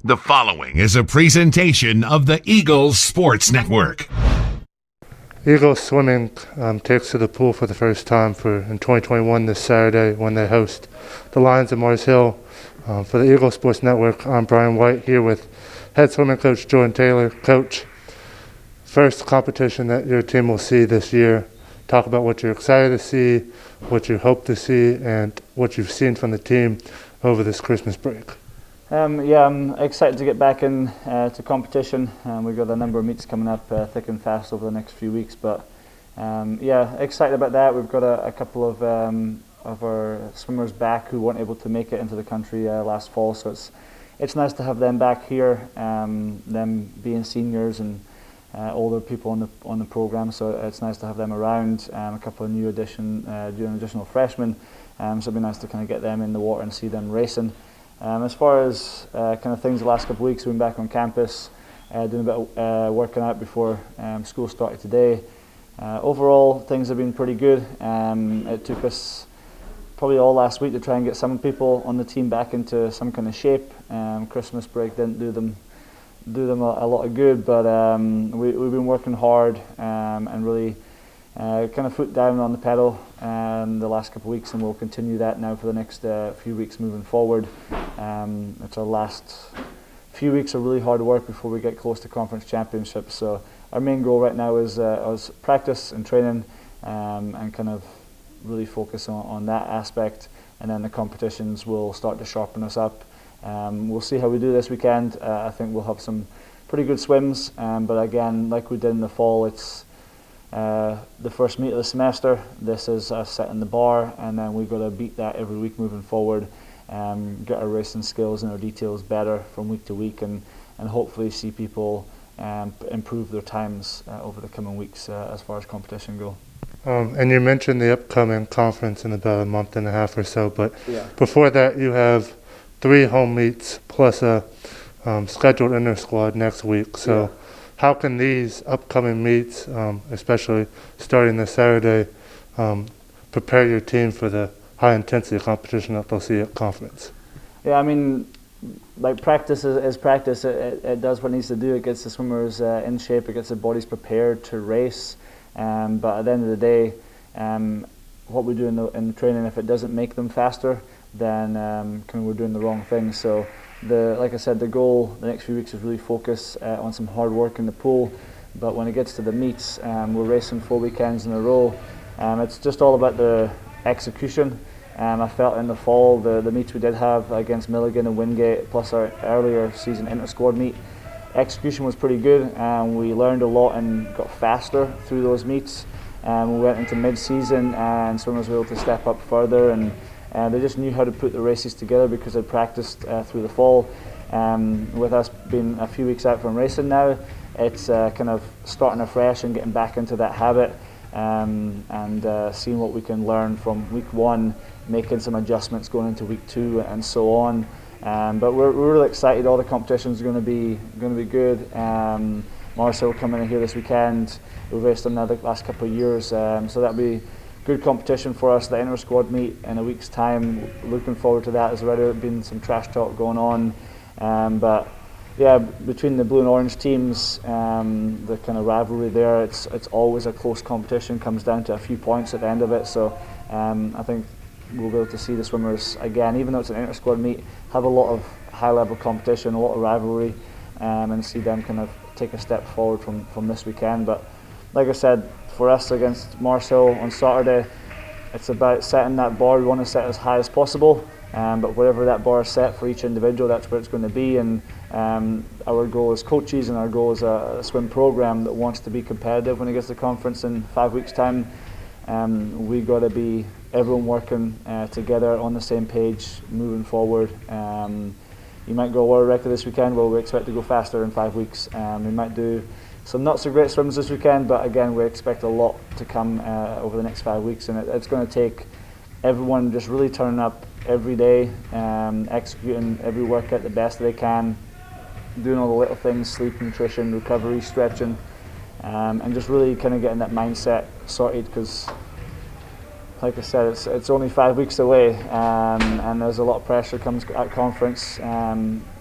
The following is a presentation of the Eagles Sports Network. Eagles Swimming takes to the pool for the first time in 2021 this Saturday when they host the Lions of Mars Hill. For the Eagles Sports Network, I'm Brian White here with head swimming coach Jordan Taylor. Coach, first competition that your team will see this year. Talk about what you're excited to see, what you hope to see, and what you've seen from the team over this Christmas break. I'm excited to get back in to competition. We've got a number of meets coming up thick and fast over the next few weeks, but excited about that. We've got a couple of our swimmers back who weren't able to make it into the country last fall, so it's nice to have them back here, them being seniors and older people on the program, so it's nice to have them around. A couple of new additional freshmen, so it'd be nice to kind of get them in the water and see them racing. As far as kind of things the last couple of weeks, we've been back on campus, doing a bit of working out before school started today. Overall, things have been pretty good. It took us probably all last week to try and get some people on the team back into some kind of shape. Christmas break didn't do them a lot of good, but we've been working hard and really kind of foot down on the pedal the last couple of weeks, and we'll continue that now for the next few weeks moving forward. It's our last few weeks of really hard work before we get close to conference championships. So our main goal right now is practice and training, and kind of really focus on that aspect, and then the competitions will start to sharpen us up. We'll see how we do this weekend. I think we'll have some pretty good swims, but again, like we did in the fall, it's the first meet of the semester. This is us setting the bar, and then we've got to beat that every week moving forward, get our racing skills and our details better from week to week, and hopefully see people improve their times over the coming weeks as far as competition go. And you mentioned the upcoming conference in about a month and a half or so, but before that you have 3 home meets plus a scheduled inter-squad next week. So how can these upcoming meets, especially starting this Saturday, prepare your team for the high-intensity competition that they'll see at conference? Yeah, I mean, like practice is practice. It does what it needs to do. It gets the swimmers in shape. It gets the bodies prepared to race. But at the end of the day, what we do in the training, if it doesn't make them faster, then we're doing the wrong thing. So, like I said, the goal the next few weeks is really focus on some hard work in the pool. But when it gets to the meets, we're racing 4 weekends in a row. It's just all about the execution. I felt in the fall the meets we did have against Milligan and Wingate, plus our earlier season inter-squad meet, execution was pretty good, and we learned a lot and got faster through those meets. We went into mid-season and swimmers were able to step up further, and they just knew how to put the races together because they practiced through the fall. With us being a few weeks out from racing now, it's kind of starting afresh and getting back into that habit, and seeing what we can learn from week 1, making some adjustments going into week 2 and so on. But we're really excited. All the competitions are going to be good. Mars Hill coming in here this weekend. We've raced them now the last couple of years, so that'll be good competition for us. The inter-squad meet in a week's time. Looking forward to that. There's already been some trash talk going on, but yeah, between the blue and orange teams, the kind of rivalry there. It's always a close competition. Comes down to a few points at the end of it. So I think we'll be able to see the swimmers again, even though it's an inter-squad meet, have a lot of high-level competition, a lot of rivalry, and see them kind of take a step forward from this weekend. But like I said, for us against Mars Hill on Saturday, it's about setting that bar. We want to set as high as possible, but wherever that bar is set for each individual, that's where it's going to be. And our goal as coaches and our goal as a swim program that wants to be competitive when it gets to conference in 5 weeks' time. We got to be everyone working together on the same page moving forward. You might go a world record this weekend. Well, we expect to go faster in 5 weeks. We might do some not so great swims this weekend, but again, we expect a lot to come over the next 5 weeks, and it's going to take everyone just really turning up every day, executing every workout the best they can, doing all the little things: sleep, nutrition, recovery, stretching, and just really kind of getting that mindset sorted, because like I said, it's only 5 weeks away, and there's a lot of pressure comes at conference.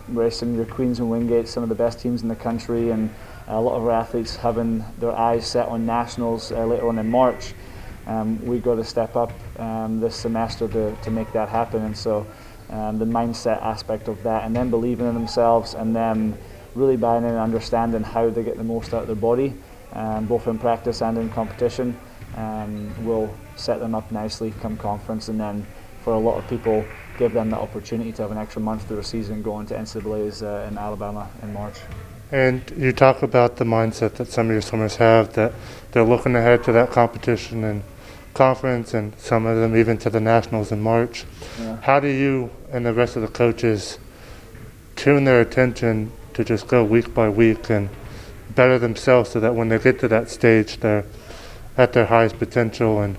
racing your Queens and Wingates, some of the best teams in the country, and a lot of our athletes having their eyes set on nationals later on in March. We've got to step up this semester to make that happen, and so the mindset aspect of that, and then believing in themselves, and then really buying in and understanding how they get the most out of their body, both in practice and in competition, will set them up nicely come conference, and then for a lot of people give them the opportunity to have an extra month through the season going to NCAAs in Alabama in March. And you talk about the mindset that some of your swimmers have, that they're looking ahead to that competition and conference, and some of them even to the nationals in March. Yeah. How do you and the rest of the coaches tune their attention to just go week by week and better themselves so that when they get to that stage, they're at their highest potential and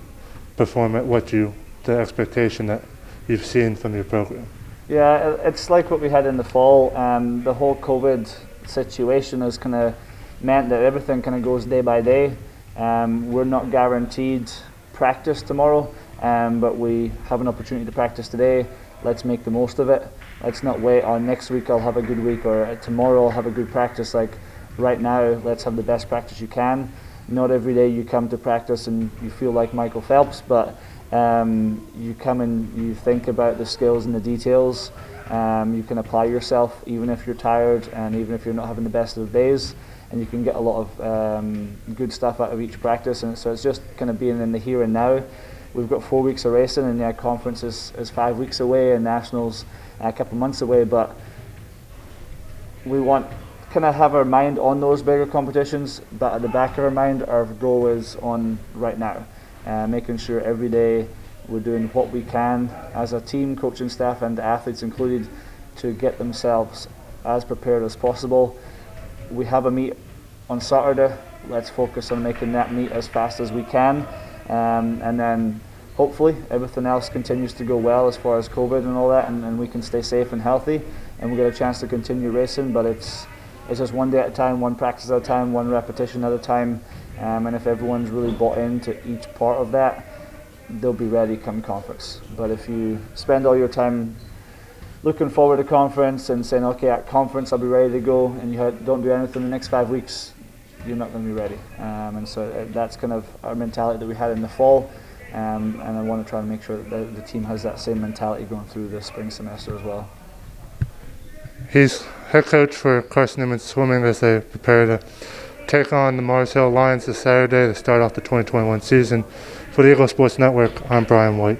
perform at the expectation that you've seen from your program? Yeah, it's like what we had in the fall. The whole COVID situation has kind of meant that everything kind of goes day by day. We're not guaranteed practice tomorrow, but we have an opportunity to practice today. Let's make the most of it. Let's not wait on next week I'll have a good week, or tomorrow I'll have a good practice. Like right now, let's have the best practice you can. Not every day you come to practice and you feel like Michael Phelps, but you come and you think about the skills and the details. You can apply yourself even if you're tired and even if you're not having the best of days, and you can get a lot of good stuff out of each practice. And so it's just kind of being in the here and now. We've got 4 weeks of racing, and conference is 5 weeks away, and nationals a couple months away, but we want kind of have our mind on those bigger competitions, but at the back of our mind our goal is on right now, making sure every day we're doing what we can as a team, coaching staff and athletes included, to get themselves as prepared as possible. We have a meet on Saturday. Let's focus on making that meet as fast as we can, and then hopefully everything else continues to go well as far as COVID and all that, and we can stay safe and healthy and we get a chance to continue racing. But it's just one day at a time, one practice at a time, one repetition at a time, and if everyone's really bought into each part of that, they'll be ready come conference. But if you spend all your time looking forward to conference and saying, okay, at conference I'll be ready to go, and you don't do anything the next 5 weeks, you're not going to be ready. And so that's kind of our mentality that we had in the fall, and I want to try and make sure that the team has that same mentality going through the spring semester as well. He's head coach for Carson-Newman Swimming as they prepare to take on the Mars Hill Lions this Saturday to start off the 2021 season. For the Eagle Sports Network, I'm Brian White.